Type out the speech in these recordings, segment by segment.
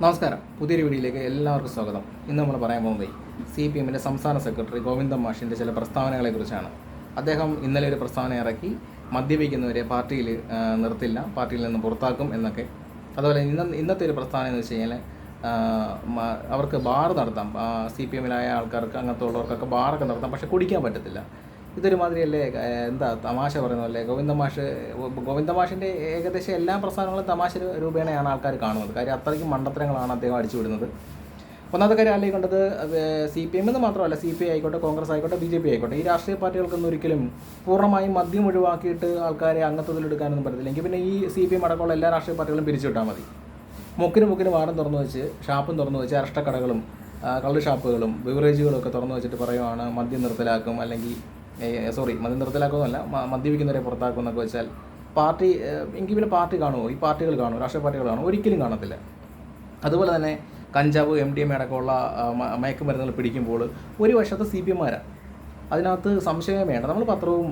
നമസ്കാരം. പുതിയൊരു വീഡിയോയിലേക്ക് എല്ലാവർക്കും സ്വാഗതം. ഇന്ന് നമ്മൾ പറയാൻ പോകുന്നത് CPM സംസ്ഥാന സെക്രട്ടറി ഗോവിന്ദൻ മാഷിൻ്റെ ചില പ്രസ്താവനകളെക്കുറിച്ചാണ്. അദ്ദേഹം ഇന്നലെ ഒരു പ്രസ്താവന ഇറക്കി, മദ്യപിക്കുന്നവരെ പാർട്ടിയിൽ നിർത്തില്ല, പാർട്ടിയിൽ നിന്ന് പുറത്താക്കും എന്നൊക്കെ. അതുപോലെ ഇന്നത്തെ ഒരു പ്രസ്താവന എന്ന് വെച്ച് കഴിഞ്ഞാൽ അവർക്ക് ബാർ നടത്താം, CPMലായ ആൾക്കാർക്ക് അങ്ങനത്തെ ഉള്ളവർക്കൊക്കെ ബാറൊക്കെ നടത്താം, പക്ഷേ കുടിക്കാൻ പറ്റത്തില്ല. ഇതൊരു മാതിരിയല്ലേ, എന്താ തമാശ പറയുന്നതല്ലേ? ഗോവിന്ദ മാഷിൻ്റെ ഏകദേശം എല്ലാ പ്രസ്ഥാനങ്ങളും തമാശ രൂപേണയാണ് ആൾക്കാർ കാണുന്നത്. കാര്യം അത്രയ്ക്കും മണ്ടത്തരങ്ങളാണ് അദ്ദേഹം അടിച്ചുവിടുന്നത്. ഒന്നാമത്തെ കാര്യം അല്ലെങ്കിൽ കണ്ടത് CPM എന്ന് മാത്രമല്ല, CPI ആയിക്കോട്ടെ, കോൺഗ്രസ് ആയിക്കോട്ടെ, BJP ആയിക്കോട്ടെ, ഈ രാഷ്ട്രീയ പാർട്ടികൾക്കൊന്നും ഒരിക്കലും പൂർണ്ണമായും മദ്യം ഒഴിവാക്കിയിട്ട് ആൾക്കാരെ അംഗത്വത്തിലെടുക്കാനൊന്നും പറ്റത്തില്ല. എങ്കിൽ പിന്നെ ഈ CPM അടക്കമുള്ള എല്ലാ രാഷ്ട്രീയ പാർട്ടികളും പിരിച്ചുവിട്ടാൽ മതി. മുക്കിന് വാരം തുറന്നു വെച്ച്, ഷാപ്പും തുറന്നു വെച്ച്, അരഷ്ടക്കടകളും കള്ള് ഷാപ്പുകളും ബിവറേജുകളും ഒക്കെ തുറന്നു വെച്ചിട്ട് പറയുവാണ് മദ്യം നിർത്തലാക്കും, അല്ലെങ്കിൽ മദ്യം നിർത്തലാക്കുമെന്നല്ല, മദ്യപിക്കുന്നവരെ പുറത്താക്കും എന്നൊക്കെ വെച്ചാൽ പാർട്ടി എങ്കിൽ പിന്നെ പാർട്ടി കാണുമോ? ഈ പാർട്ടികൾ കാണുമോ? രാഷ്ട്രീയ പാർട്ടികൾ കാണുമോ? ഒരിക്കലും കാണത്തില്ല. അതുപോലെ തന്നെ കഞ്ചാവ്, MDMA അടക്കമുള്ള മയക്കുമരുന്നുകൾ പിടിക്കുമ്പോൾ ഒരു വശത്ത് CPMമാരാണ്. അതിനകത്ത് സംശയം വേണ്ട. നമ്മൾ പത്രവും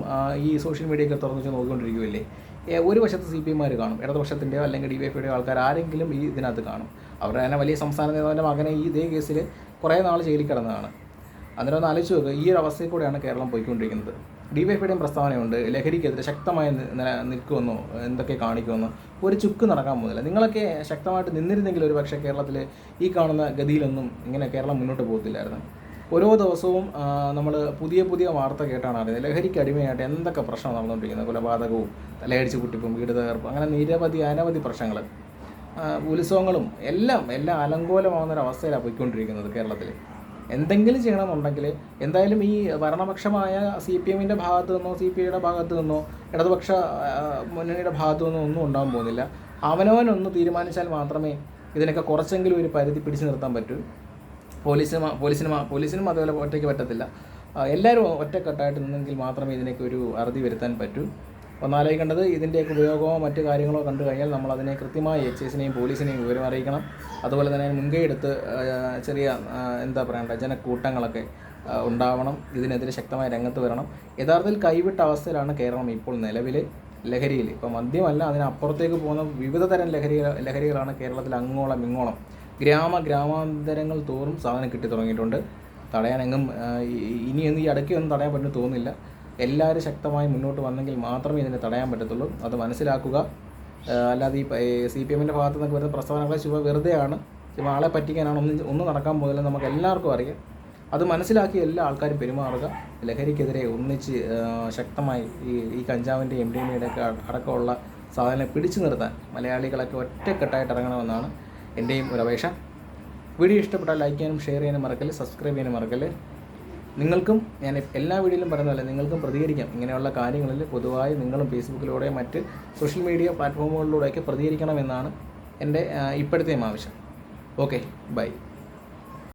ഈ സോഷ്യൽ മീഡിയയൊക്കെ തുറന്നു വെച്ച് നോക്കിക്കൊണ്ടിരിക്കുകയല്ലേ. ഒരു വശത്ത് CPMമാർ കാണും, ഇടതുപക്ഷത്തിൻ്റെയോ അല്ലെങ്കിൽ DYFIയുടെയോ ആൾക്കാർ ആരെങ്കിലും ഈ ഇതിനകത്ത് കാണും. അവരുടെ തന്നെ വലിയ സംസ്ഥാന നേതാവിൻ്റെ മകനെ ഈ ഇതേ കേസിൽ കുറേ നാൾ ജയിലിൽ കിടന്നതാണ്. അന്നേരം ഒന്ന് ആലോചിച്ച് നോക്കുക, ഈ ഒരു അവസ്ഥയിൽ കൂടെയാണ് കേരളം പോയിക്കൊണ്ടിരിക്കുന്നത്. DYFIയുടെയും പ്രസ്താവനയുണ്ട്, ലഹരിക്കെതിരെ ശക്തമായി നിൽക്കുമെന്നോ എന്തൊക്കെ കാണിക്കുമെന്നോ ഒരു ചുക്ക് നടക്കാൻ പോകുന്നില്ല. നിങ്ങളൊക്കെ ശക്തമായിട്ട് നിന്നിരുന്നെങ്കിൽ ഒരു പക്ഷേ കേരളത്തിൽ ഈ കാണുന്ന ഗതിയിലൊന്നും ഇങ്ങനെ കേരളം മുന്നോട്ട് പോകത്തില്ലായിരുന്നു. ഓരോ ദിവസവും നമ്മൾ പുതിയ വാർത്ത കേട്ടാണ് അറിയുന്നത്. ലഹരിക്ക് അടിമയായിട്ട് എന്തൊക്കെ പ്രശ്നം നടന്നുകൊണ്ടിരിക്കുന്നത്, കൊലപാതകവും, തലയടിച്ച് കുട്ടിപ്പും, വീട് തകർപ്പും, അങ്ങനെ അനവധി പ്രശ്നങ്ങൾ, ഉത്സവങ്ങളും എല്ലാം അലങ്കോലമാകുന്നൊരവസ്ഥയിലാണ് പോയിക്കൊണ്ടിരിക്കുന്നത് കേരളത്തിൽ. എന്തെങ്കിലും ചെയ്യണമെന്നുണ്ടെങ്കിൽ എന്തായാലും ഈ ഭരണപക്ഷമായ CPMൻ്റെ ഭാഗത്തു നിന്നോ CPIയുടെ ഭാഗത്തു നിന്നോ ഇടതുപക്ഷ മുന്നണിയുടെ ഭാഗത്തു നിന്നോ ഒന്നും ഉണ്ടാകാൻ പോകുന്നില്ല. അവനവനൊന്ന് തീരുമാനിച്ചാൽ മാത്രമേ ഇതിനൊക്കെ കുറച്ചെങ്കിലും ഒരു പരിധി പിടിച്ചു നിർത്താൻ പറ്റൂ. പോലീസിനും അതുപോലെ ഒറ്റയ്ക്ക് പറ്റത്തില്ല. എല്ലാവരും ഒറ്റക്കെട്ടായിട്ട് നിന്നെങ്കിൽ മാത്രമേ ഇതിനൊക്കെ ഒരു അറുതി വരുത്താൻ പറ്റൂ. ഒന്നാലോചിക്കേണ്ടത്, ഇതിൻ്റെയൊക്കെ ഉപയോഗമോ മറ്റു കാര്യങ്ങളോ കണ്ടു കഴിഞ്ഞാൽ നമ്മളതിനെ കൃത്യമായി എക്സൈസിനെയും പോലീസിനെയും വിവരം അറിയിക്കണം. അതുപോലെ തന്നെ മുൻകൈ എടുത്ത് ചെറിയ ജനക്കൂട്ടങ്ങളൊക്കെ ഉണ്ടാവണം. ഇതിനെതിരെ ശക്തമായ രംഗത്ത് വരണം. യഥാർത്ഥത്തിൽ കൈവിട്ട അവസ്ഥയിലാണ് കേരളം ഇപ്പോൾ നിലവിൽ. ലഹരിയിൽ ഇപ്പോൾ മദ്യമല്ല, അതിനപ്പുറത്തേക്ക് പോകുന്ന വിവിധ തരം ലഹരികളാണ് കേരളത്തിൽ അങ്ങോളം ഇങ്ങോളം ഗ്രാമാന്തരങ്ങൾ തോറും സാധനം കിട്ടി തുടങ്ങിയിട്ടുണ്ട്. തടയാനെങ്ങും ഇനിയൊന്നും ഈ ഇടയ്ക്കൊന്നും തടയാൻ പറ്റുമെന്ന് തോന്നുന്നില്ല. എല്ലാവരും ശക്തമായി മുന്നോട്ട് വന്നെങ്കിൽ മാത്രമേ ഇതിനെ തടയാൻ പറ്റത്തുള്ളൂ. അത് മനസ്സിലാക്കുക. അല്ലാതെ ഈ CPMൻ്റെ ഭാഗത്തു നിന്നൊക്കെ വരുന്ന പ്രസ്താവനകൾ വെറുതെയാണ്, ആളെ പറ്റിക്കാനാണ്, ഒന്നും നടക്കാൻ പോകുന്നില്ല, നമുക്ക് എല്ലാവർക്കും അറിയാം. അത് മനസ്സിലാക്കി എല്ലാ ആൾക്കാരും പെരുമാറുക. ലഹരിക്കെതിരെ ഒന്നിച്ച് ശക്തമായി ഈ കഞ്ചാവിൻ്റെ MDMAയുടെ ഒക്കെ അടക്കമുള്ള സാധനം പിടിച്ചു നിർത്താൻ മലയാളികളൊക്കെ ഒറ്റക്കെട്ടായിട്ട് ഇറങ്ങണമെന്നാണ് എൻ്റെയും ഒരു അപേക്ഷ. വീഡിയോ ഇഷ്ടപ്പെട്ടാൽ ലൈക്ക് ചെയ്യാനും ഷെയർ ചെയ്യാനും മറക്കല്ലേ, സബ്സ്ക്രൈബ് ചെയ്യാനും മറക്കല്ലേ. നിങ്ങൾക്കും ഞാൻ എല്ലാ വീഡിയോയിലും പറയുന്നതല്ല, നിങ്ങൾക്കും പ്രതികരിക്കാം. ഇങ്ങനെയുള്ള കാര്യങ്ങളിൽ പൊതുവായി നിങ്ങളും ഫേസ്ബുക്കിലൂടെ മറ്റ് സോഷ്യൽ മീഡിയ പ്ലാറ്റ്ഫോമുകളിലൂടെയൊക്കെ പ്രതികരിക്കണമെന്നാണ് എൻ്റെ ഇപ്പോഴത്തെയും ആവശ്യം. Okay, by.